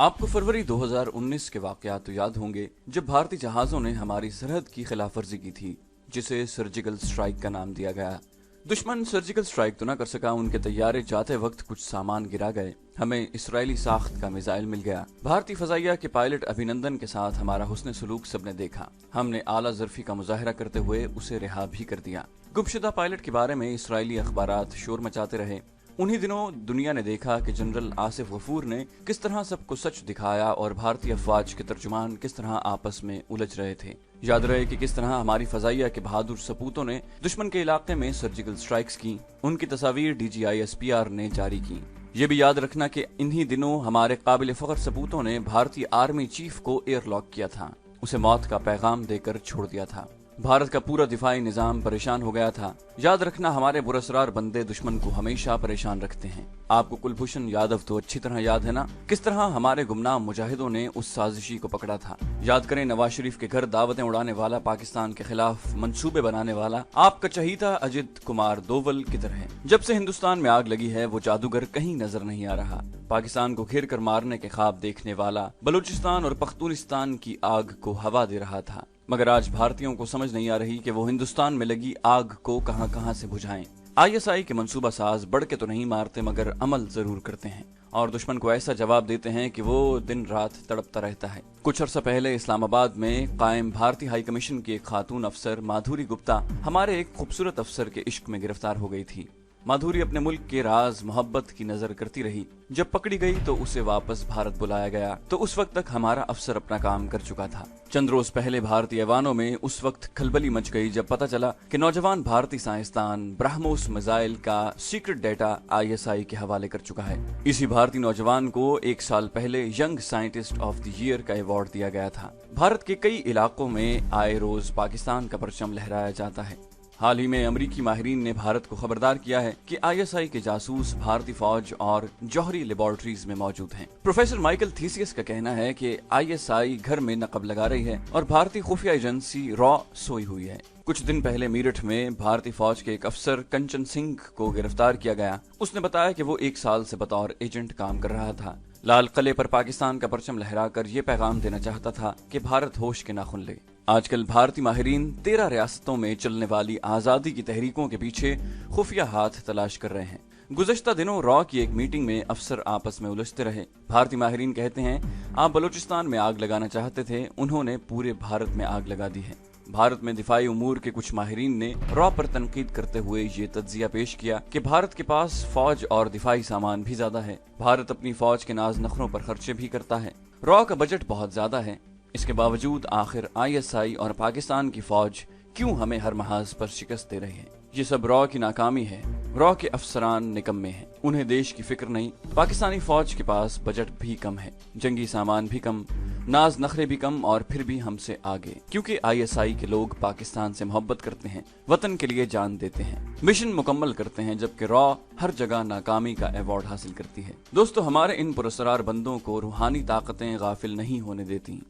आपको फरवरी 2019 के वाकयात तो याद होंगे जब भारतीय जहाजों ने हमारी सरहद की खिलाफवर्जी की थी, जिसे सर्जिकल स्ट्राइक का नाम दिया गया। दुश्मन सर्जिकल स्ट्राइक तो ना कर सका, उनके तैयारे जाते वक्त कुछ सामान गिरा गए, हमें इसराइली साख्त का मिसाइल मिल गया। भारतीय फजाइया के पायलट अभिनंदन के साथ हमारा हुस्न सलूक सबने देखा, हमने आला ज़र्फी का मुजाहरा करते हुए उसे रिहा भी कर दिया। गुमशुदा पायलट के बारे में इसराइली अखबारात शोर मचाते रहे। उन्हीं दिनों दुनिया ने देखा कि जनरल आसिफ गफूर ने किस तरह सबको सच दिखाया और भारतीय अफवाज के तर्जुमान किस तरह आपस में उलझ रहे थे। याद रहे कि किस तरह हमारी फजाइया के बहादुर सपूतों ने दुश्मन के इलाके में सर्जिकल स्ट्राइक्स की, उनकी तस्वीर DGI SPR ने जारी की। ये भी याद रखना कि इन्हीं दिनों हमारे काबिल फख्र सपूतों ने भारतीय आर्मी चीफ को एयरलॉक किया था, उसे मौत का पैगाम देकर छोड़ दिया था। भारत का पूरा दिफाई निजाम परेशान हो गया था। याद रखना, हमारे बुरसरार बंदे दुश्मन को हमेशा परेशान रखते हैं। आपको कुलभूषण यादव तो अच्छी तरह याद है ना, किस तरह हमारे गुमनाम मुजाहिदों ने उस साजिशी को पकड़ा था। याद करें, नवाज शरीफ के घर दावतें उड़ाने वाला, पाकिस्तान के खिलाफ मंसूबे बनाने वाला आपका चहीता अजित कुमार दोवल किधर है। जब से हिंदुस्तान में आग लगी है वो जादूगर कहीं नजर नहीं आ रहा। पाकिस्तान को घेर कर मारने के ख्वाब देखने वाला बलूचिस्तान और पख्तूनिस्तान की आग को हवा दे रहा था, मगर आज भारतीयों को समझ नहीं आ रही कि वो हिंदुस्तान में लगी आग को कहां कहां से बुझाएं। ISI के मंसूबा साज बढ़ के तो नहीं मारते, मगर अमल जरूर करते हैं और दुश्मन को ऐसा जवाब देते हैं कि वो दिन रात तड़पता रहता है। कुछ अर्सा पहले इस्लामाबाद में कायम भारतीय हाई कमीशन की एक खातून अफसर माधुरी गुप्ता हमारे एक खूबसूरत अफसर के इश्क में गिरफ्तार हो गई थी। माधुरी अपने मुल्क के राज मोहब्बत की नजर करती रही। जब पकड़ी गई तो उसे वापस भारत बुलाया गया, तो उस वक्त तक हमारा अफसर अपना काम कर चुका था। चंद रोज पहले भारतीय ऐवानों में उस वक्त खलबली मच गई जब पता चला कि नौजवान भारतीय साइंसदान ब्रह्मोस मिसाइल का सीक्रेट डेटा ISI के हवाले कर चुका है। इसी भारतीय नौजवान को 1 साल पहले young scientist of the year का अवार्ड दिया गया था। भारत के कई इलाकों में आए रोज पाकिस्तान का परचम लहराया जाता है। हाल ही में अमरीकी माहिरीन ने भारत को खबरदार किया है कि ISI के जासूस भारतीय फौज और जौहरी लेबोरेटरीज में मौजूद हैं। प्रोफेसर माइकल थीसियस का कहना है कि ISI घर में नकब लगा रही है और भारतीय खुफिया एजेंसी रॉ सोई हुई है। कुछ दिन पहले मेरठ में भारतीय फौज के एक अफसर कंचन सिंह को गिरफ्तार किया गया। उसने बताया कि वो 1 साल से बतौर एजेंट काम कर रहा था। लाल किले पर पाकिस्तान का परचम लहराकर ये पैगाम देना चाहता था कि भारत होश के नाखुन ले। आजकल भारतीय माहिरीन 13 रियासतों में चलने वाली आजादी की तहरीकों के पीछे खुफिया हाथ तलाश कर रहे हैं। गुज़श्ता दिनों रॉ की एक मीटिंग में अफसर आपस में उलझते रहे। भारतीय माहिरीन कहते हैं, आप बलूचिस्तान में आग लगाना चाहते थे, उन्होंने पूरे भारत में आग लगा दी है। भारत में दिफाई उमूर के कुछ माहिरीन ने रॉ पर तनकीद करते हुए ये तज्जिया पेश किया कि भारत के पास फौज और दिफाई सामान भी ज्यादा है, भारत अपनी फौज के नाज नखरों पर खर्चे भी करता है, रॉ का बजट बहुत ज्यादा है। इसके बावजूद आखिर ISI और पाकिस्तान की फौज क्यों हमें हर महाज पर शिकस्त दे रही है। ये सब रॉ की नाकामी है। रॉ के अफसरान निकम्मे हैं, उन्हें देश की फिक्र नहीं। पाकिस्तानी फौज के पास बजट भी कम है, जंगी सामान भी कम, नाज नखरे भी कम और फिर भी हमसे आगे, क्योंकि ISI के लोग पाकिस्तान से मोहब्बत करते हैं, वतन के लिए जान देते हैं, मिशन मुकम्मल करते हैं, जबकि रॉ हर जगह नाकामी का अवार्ड हासिल करती है। दोस्तों, हमारे इन पुरस्कार बंदों को रूहानी ताकतें गाफिल नहीं होने देती।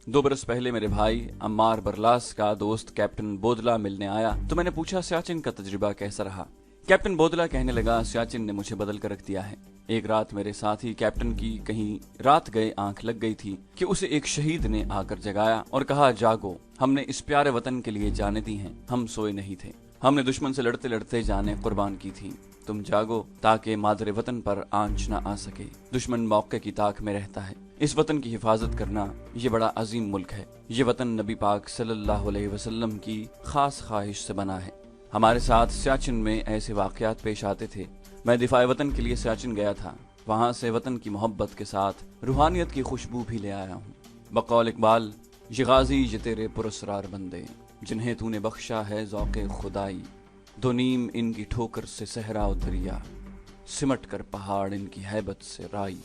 2 बरस पहले मेरे भाई अम्मार बरलास का दोस्त कैप्टन बोदला मिलने आया तो मैंने पूछा, सियाचिन का तजुर्बा कैसा रहा। कैप्टन बोदला कहने लगा, सियाचिन ने मुझे बदल कर रख दिया है। एक रात मेरे साथी कैप्टन की कहीं रात गए आंख लग गई थी कि उसे एक शहीद ने आकर जगाया और कहा, जागो, हमने इस प्यारे वतन के लिए जाने दी हैं, हम सोए नहीं थे, हमने दुश्मन से लड़ते लड़ते जाने कुर्बान की थी, तुम जागो ताकि मादरे वतन पर आंच न आ सके। दुश्मन मौके की ताक में रहता है। इस वतन की हिफाजत करना ये बड़ा अजीम मुल्क है। ये वतन नबी पाक सल्लल्लाहु अलैहि वसल्लम की खास ख्वाहिश से बना है। हमारे साथ सियाचिन में ऐसे वाकयात पेश आते थे। मैं दिफाए वतन के लिए सियाचिन गया था, वहाँ से वतन की मोहब्बत के साथ रूहानियत की खुशबू भी ले आया हूँ। बकौल इकबाल, ये गाजी ये तेरे पुरस्कार बंदे, जिन्हें तूने बख्शा है ज़ौक़े खुदाई, दो नीम इनकी ठोकर से सहरा दरिया, सिमट कर पहाड़ इनकी हैबत से राई।